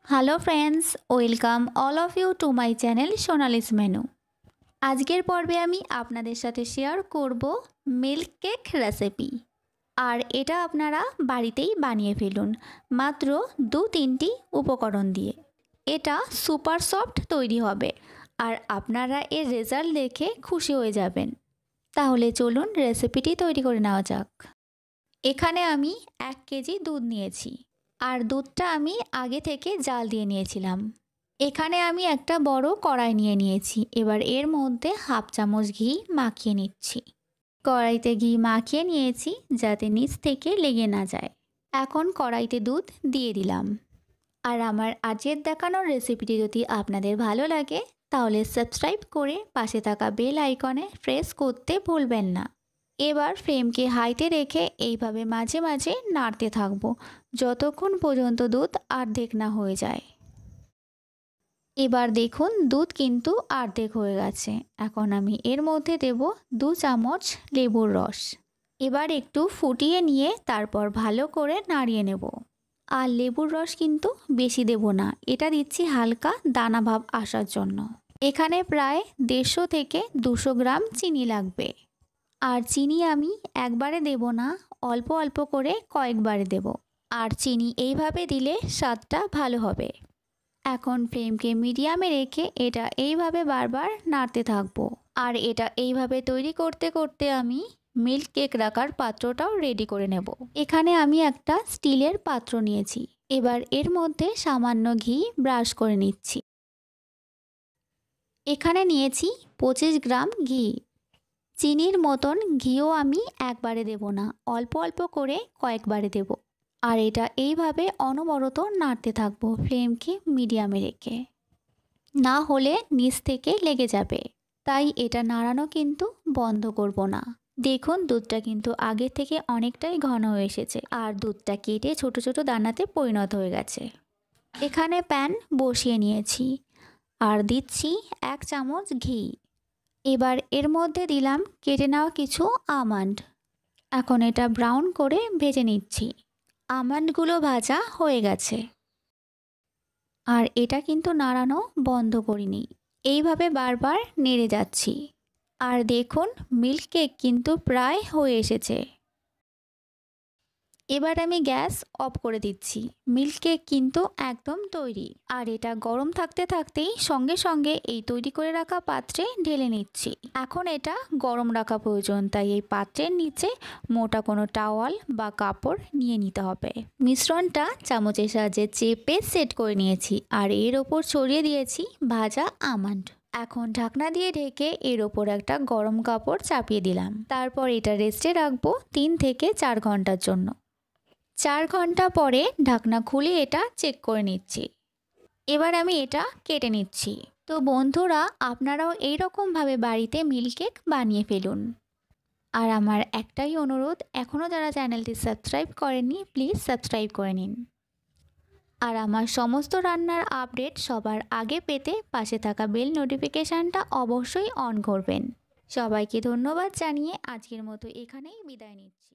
Hello friends, welcome all of you to my channel Sonali's menu. আজকের পর্বে আমি আপনাদের সাথে শেয়ার করব মিল্ক কেক রেসিপি। আর এটা আপনারা বাড়িতেই বানিয়ে ফেলুন মাত্র 2-3টি উপকরণ দিয়ে। এটা সুপার সফট তৈরি হবে আর আপনারা এর রেজাল্ট দেখে খুশি হয়ে যাবেন। তাহলে চলুন রেসিপিটি তৈরি করে নেওয়া যাক। এখানে আমি 1 কেজি দুধ নিয়েছি আর দুধটা আমি আগে থেকে জাল দিয়ে নিয়েছিলাম। এখানে আমি একটা বড় কড়াই নিয়ে নিয়েছি। এবার এর মধ্যে হাফ চামচ ঘি মাখিয়ে নিচ্ছি। কড়াইতে ঘি মাখিয়ে নিয়েছি যাতে নিচ থেকে লেগে না যায়। এখন কড়াইতে দুধ দিয়ে দিলাম। আর আমার আজকের দেখানোর রেসিপিটি যদি আপনাদের ভালো লাগে তাহলে সাবস্ক্রাইব করে পাশে থাকা বেল আইকনে প্রেস করতে ভুলবেন না। এবার ফ্লেমকে হাইতে রেখে এইভাবে মাঝে মাঝে নাড়তে থাকবো যতক্ষণ পর্যন্ত দুধ অর্ধেক না হয়ে যায়। এবার দেখুন দুধ কিন্তু অর্ধেক হয়ে গেছে। এখন আমি এর মধ্যে দেব 2 চামচ লেবুর রস। এবার একটু ফুটিয়ে নিয়ে তারপর ভালো করে নাড়িয়ে নেব। আর লেবুর রস কিন্তু বেশি দেব না, এটা দিচ্ছি হালকা দানা ভাব আসার জন্য। এখানে প্রায় 150 থেকে 200 গ্রাম চিনি লাগবে। আর চিনি আমি একবারে দেব না, অল্প অল্প করে কয়েকবারে দেব। আর চিনি এইভাবে দিলে স্বাদটা ভালো হবে। এখন ফ্লেমকে মিডিয়ামে রেখে এটা এইভাবে বারবার নাড়তে থাকবো। আর এটা এইভাবে তৈরি করতে করতে আমি মিল্ক কেক রাখার পাত্রটাও রেডি করে নেব। এখানে আমি একটা স্টিলের পাত্র নিয়েছি। এবার এর মধ্যে সামান্য ঘি ব্রাশ করে নিচ্ছি। এখানে নিয়েছি 25 গ্রাম ঘি। চিনির মতন ঘিও আমি একবারে দেব না, অল্প অল্প করে কয়েকবারে দেব। আর এটা এইভাবে অনবরত নাড়তে থাকবো ফ্লেমকে মিডিয়ামে রেখে, না হলে নিচ থেকে লেগে যাবে। তাই এটা নাড়ানো কিন্তু বন্ধ করব না। দেখুন দুধটা কিন্তু আগের থেকে অনেকটাই ঘন হয়ে এসেছে আর দুধটা কেটে ছোট ছোট দানাতে পরিণত হয়ে গেছে। এখানে প্যান বসিয়ে নিয়েছি আর দিচ্ছি 1 চামচ ঘি। এবার এর মধ্যে দিলাম কেটে নেওয়া কিছু আমন্ড। এখন এটা ব্রাউন করে ভেজে নিচ্ছি। আমন্ডগুলো ভাজা হয়ে গেছে। আর এটা কিন্তু নাড়ানো বন্ধ করিনি, এইভাবে বারবার নেড়ে যাচ্ছি। আর দেখুন মিল্ক কেক কিন্তু প্রায় হয়ে এসেছে। এবার আমি গ্যাস অফ করে দিচ্ছি। মিল্ক কেক কিন্তু একদম তৈরি। আর এটা গরম থাকতে থাকতেই সঙ্গে সঙ্গে এই তৈরি করে রাখা পাত্রে ঢেলে নিচ্ছি। এখন এটা গরম রাখা প্রয়োজন, তাই এই পাত্রের নিচে মোটা কোনো টাওয়াল বা কাপড় নিয়ে নিতে হবে। মিশ্রণটা চামচের সাহায্যে চেপে সেট করে নিয়েছি আর এর ওপর ছড়িয়ে দিয়েছি ভাজা আমন্ড। এখন ঢাকনা দিয়ে ঢেকে এর ওপর একটা গরম কাপড় চাপিয়ে দিলাম। তারপর এটা রেস্টে রাখবো 3 থেকে 4 ঘন্টার জন্য। 4 ঘন্টা পরে ঢাকনা খুলে এটা চেক করে নিচ্ছি। এবার আমি এটা কেটে নিচ্ছি। তো বন্ধুরা, আপনারাও এইরকমভাবে বাড়িতে মিল্ক কেক বানিয়ে ফেলুন। আর আমার একটাই অনুরোধ, এখনও যারা চ্যানেলটি সাবস্ক্রাইব করেননি প্লিজ সাবস্ক্রাইব করে নিন। আর আমার সমস্ত রান্নার আপডেট সবার আগে পেতে পাশে থাকা বেল নোটিফিকেশানটা অবশ্যই অন করবেন। সবাইকে ধন্যবাদ জানিয়ে আজকের মতো এখানেই বিদায় নিচ্ছি।